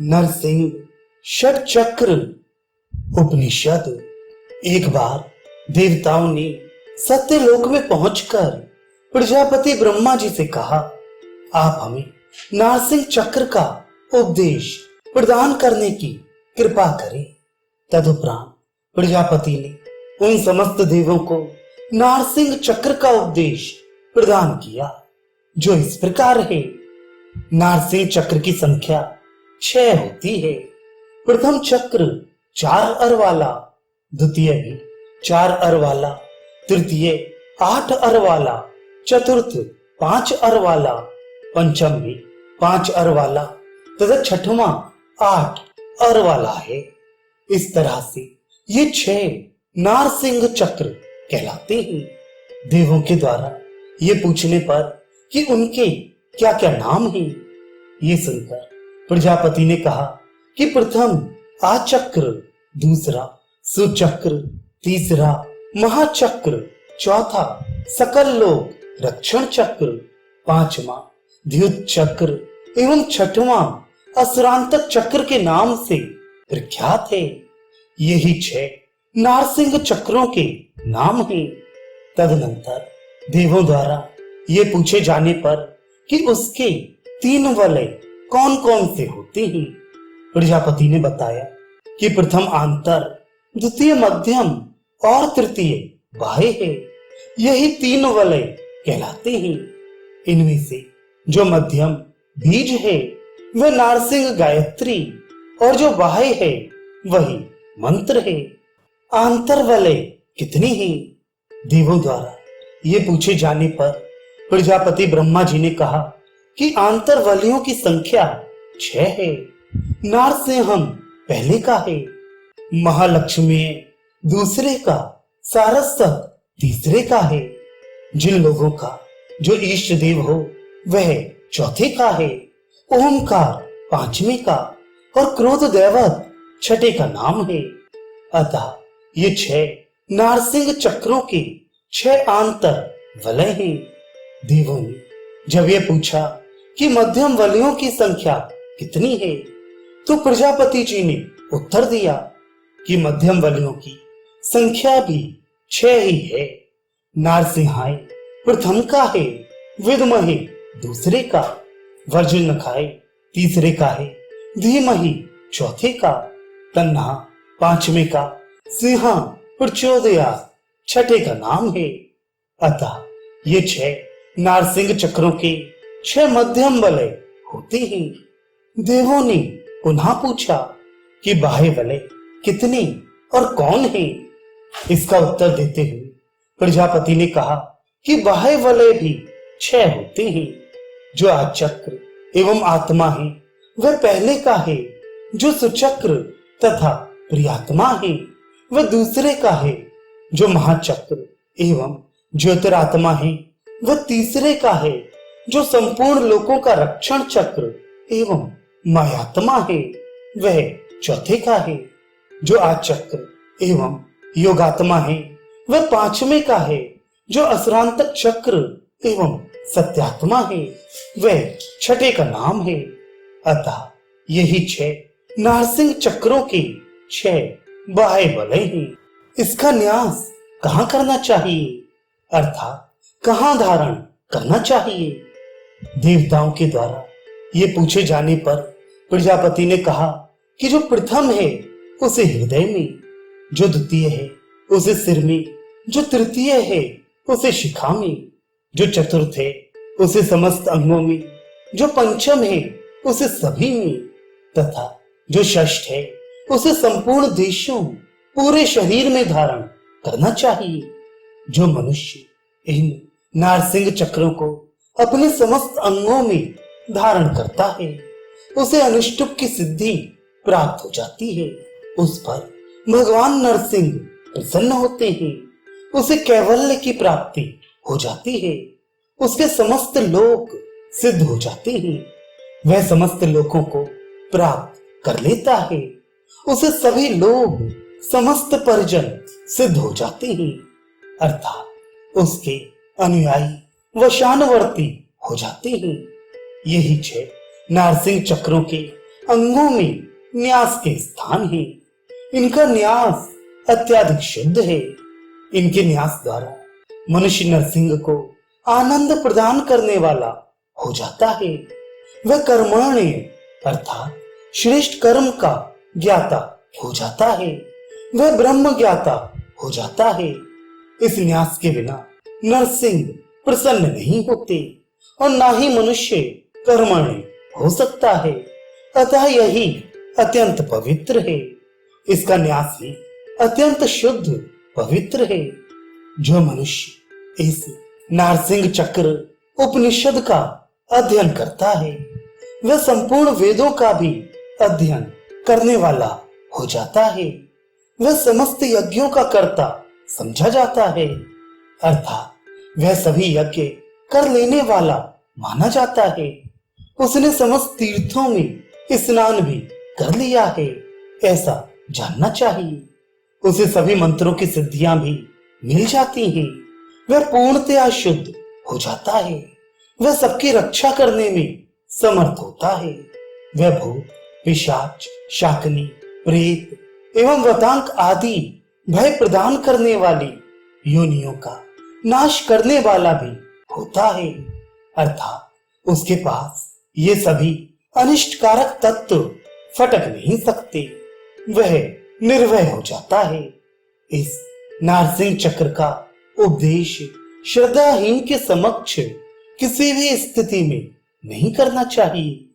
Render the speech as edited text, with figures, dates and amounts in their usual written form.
नरसिंह षटचक्र उपनिषद। एक बार देवताओं ने सत्यलोक में पहुंचकर प्रजापति ब्रह्मा जी से कहा, आप हमें नारसिंह चक्र का उपदेश प्रदान करने की कृपा करें। तदुपरांत प्रजापति ने उन समस्त देवों को नारसिंह चक्र का उपदेश प्रदान किया, जो इस प्रकार है। नारसिंह चक्र की संख्या 6 होती है। प्रथम चक्र 4 अर वाला, द्वितीय भी 4 अर वाला, तृतीय 8 अर वाला, चतुर्थ 5 अर वाला, पंचम भी 5 अर वाला तथा छठवां 8 अर वाला है। इस तरह से ये 6 नारसिंह चक्र कहलाते हैं। देवों के द्वारा ये पूछने पर कि उनके क्या क्या नाम हैं, ये सुनकर प्रजापति ने कहा कि प्रथम आचक्र, दूसरा सुचक्र, तीसरा महाचक्र, चौथा सकल लोक रक्षण चक्र, पांचवा द्युत चक्र एवं छठवां असुरांतक चक्र के नाम से प्रख्यात है। यही 6 नारसिंह चक्रों के नाम हैं। तदनंतर देवों द्वारा ये पूछे जाने पर कि उसके 3 वलय कौन कौन से होते हैं, प्रजापति ने बताया कि प्रथम आंतर, द्वितीय मध्यम और तृतीय बाह्य है। यही 3 वलय कहलाते हैं। इनमें से जो मध्यम बीज है वह नारसिंह गायत्री और जो बाह्य है वही मंत्र है। आंतर वलय कितनी है? देवों द्वारा ये पूछे जाने पर प्रजापति ब्रह्मा जी ने कहा कि आंतर वलयों की संख्या 6 है। नारसिंहम पहले का है, महालक्ष्मी दूसरे का, सारस्वत तीसरे का है। जिन लोगों का जो इष्ट देव हो वह चौथे का है, ओमकार 5वें का और क्रोध दैवत 6ठे का नाम है। अतः ये 6 नारसिंह चक्रों के 6 आंतर वलय हैं। देवों ने जब ये पूछा कि मध्यम वलयों की संख्या कितनी है, तो प्रजापति जी ने उत्तर दिया कि मध्यम वलयों की संख्या भी 6 ही है। नारसिंहाय प्रथम का है, विद्महे दूसरे का, वज्रनखाय तीसरे का है, धीमहि चौथे का, तन्हा 5वें का, सिंहा प्रचोदया 6ठे का नाम है। अतः ये 6 नारसिंह चक्रों के 6 मध्यम वलय होते हैं। देवों ने पुनः पूछा कि बाह्य वलय कितने और कौन है? इसका उत्तर देते हुए प्रजापति ने कहा कि बाह्य वलय भी 6 होते हैं। जो आचक्र एवं आत्मा है वह पहले का है, जो सुचक्र तथा प्रियात्मा है वह दूसरे का है, जो महाचक्र एवं ज्योतिरात्मा है वह तीसरे का है, जो संपूर्ण लोकों का रक्षण चक्र एवं मायात्मा है वह चौथे का है, जो आचक्र एवं योगात्मा है वह 5वें का है, जो असुरांतक चक्र एवं सत्यात्मा है वह 6ठे का नाम है। अतः यही 6 नारसिंह चक्रों के 6 बाह्य वलय हैं। इसका न्यास कहाँ करना चाहिए, अर्थात कहाँ धारण करना चाहिए? देवताओं के द्वारा ये पूछे जाने पर प्रजापति ने कहा कि जो प्रथम है उसे हृदय में, जो द्वितीय है उसे सिर में, जो तृतीय है उसे शिखा में, जो चतुर्थ है उसे समस्त अंगों में, जो पंचम है उसे सभी में, तथा जो षष्ठ है उसे संपूर्ण देशों पूरे शरीर में धारण करना चाहिए। जो मनुष्य इन नारसिंह चक्रों को अपने समस्त अंगों में धारण करता है उसे अनुष्टुप की सिद्धि प्राप्त हो जाती है। उस पर भगवान नरसिंह प्रसन्न होते हैं, उसे कैवल्य की प्राप्ति हो जाती है, उसके समस्त लोक सिद्ध हो जाते हैं, वह समस्त लोकों को प्राप्त कर लेता है, उसे सभी लोग समस्त परिजन सिद्ध हो जाते हैं, अर्थात उसके अनुयायी वशानवर्ती हो जाते हैं। यही 6 नारसिंह चक्रों के अंगों में न्यास के स्थान है। इनका न्यास अत्यधिक शुद्ध है। इनके न्यास द्वारा मनुष्य नरसिंह को आनंद प्रदान करने वाला हो जाता है। वह कर्मण्य अर्थात श्रेष्ठ कर्म का ज्ञाता हो जाता है। वह ब्रह्म ज्ञाता हो जाता है। इस न्यास के बिना नरसिंह प्रसन्न नहीं होते और ना ही मनुष्य कर्मण्य हो सकता है। अतः यही अत्यंत पवित्र है। इसका न्यास ही अत्यंत शुद्ध पवित्र है। जो मनुष्य इस नारसिंह चक्र उपनिषद का अध्ययन करता है वह संपूर्ण वेदों का भी अध्ययन करने वाला हो जाता है। वह समस्त यज्ञों का कर्ता समझा जाता है अर्थात वह सभी यज्ञ कर लेने वाला माना जाता है। उसने समस्त तीर्थों में स्नान भी कर लिया है ऐसा जानना चाहिए। उसे सभी मंत्रों की सिद्धियां भी मिल जाती हैं। वह पूर्णतया शुद्ध हो जाता है। वह सबकी रक्षा करने में समर्थ होता है। वह भूत, पिशाच, शाकनी, प्रेत एवं वतांक आदि भय प्रदान करने वाली योनियों का नाश करने वाला भी होता है अर्थात उसके पास ये सभी अनिष्टकारक तत्व फटक नहीं सकते। वह निर्भय हो जाता है। इस नारसिंह चक्र का उपदेश श्रद्धाहीन के समक्ष किसी भी स्थिति में नहीं करना चाहिए।